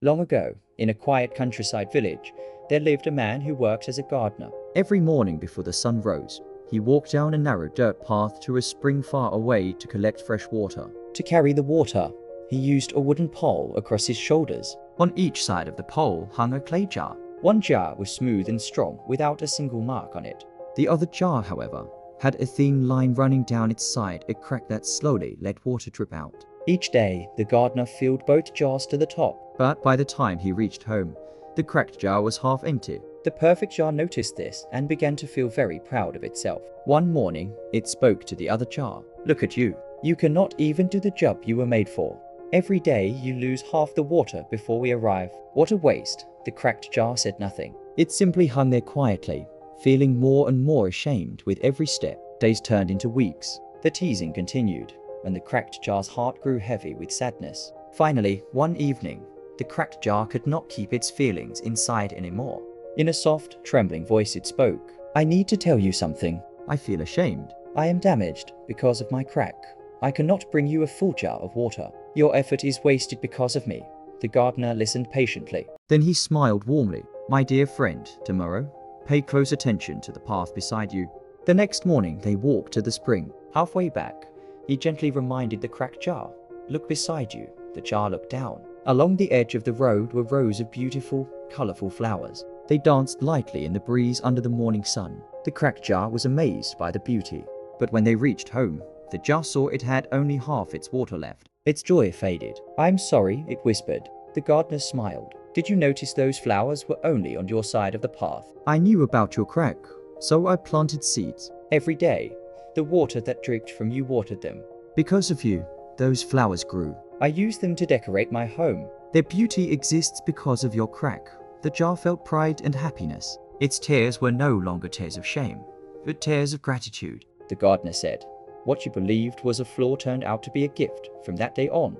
Long ago, in a quiet countryside village, there lived a man who worked as a gardener. Every morning before the sun rose, he walked down a narrow dirt path to a spring far away to collect fresh water. To carry the water, he used a wooden pole across his shoulders. On each side of the pole hung a clay jar. One jar was smooth and strong without a single mark on it. The other jar, however, had a thin line running down its side, a crack that slowly let water drip out. Each day, the gardener filled both jars to the top, but by the time he reached home, the cracked jar was half empty. The perfect jar noticed this and began to feel very proud of itself. One morning, it spoke to the other jar. "Look at you. You cannot even do the job you were made for. Every day you lose half the water before we arrive. What a waste." The cracked jar said nothing. It simply hung there quietly, feeling more and more ashamed with every step. Days turned into weeks. The teasing continued, and the cracked jar's heart grew heavy with sadness. Finally, one evening, the cracked jar could not keep its feelings inside anymore. In a soft, trembling voice it spoke. "I need to tell you something. I feel ashamed. I am damaged because of my crack. I cannot bring you a full jar of water. Your effort is wasted because of me." The gardener listened patiently. Then he smiled warmly. "My dear friend, tomorrow, pay close attention to the path beside you." The next morning they walked to the spring. Halfway back, he gently reminded the cracked jar. "Look beside you." The jar looked down. Along the edge of the road were rows of beautiful, colorful flowers. They danced lightly in the breeze under the morning sun. The cracked jar was amazed by the beauty. But when they reached home, the jar saw it had only half its water left. Its joy faded. "I'm sorry," it whispered. The gardener smiled. "Did you notice those flowers were only on your side of the path? I knew about your crack, so I planted seeds. Every day, the water that dripped from you watered them. Because of you, those flowers grew. I used them to decorate my home. Their beauty exists because of your crack." The jar felt pride and happiness. Its tears were no longer tears of shame, but tears of gratitude. The gardener said, "What you believed was a flaw turned out to be a gift. From that day on,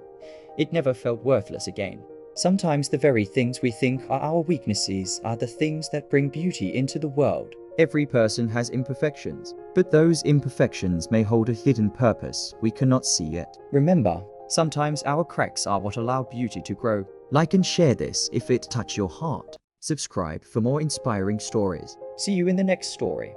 it never felt worthless again." Sometimes the very things we think are our weaknesses are the things that bring beauty into the world. Every person has imperfections, but those imperfections may hold a hidden purpose we cannot see yet. Remember, sometimes our cracks are what allow beauty to grow. Like and share this if it touched your heart. Subscribe for more inspiring stories. See you in the next story.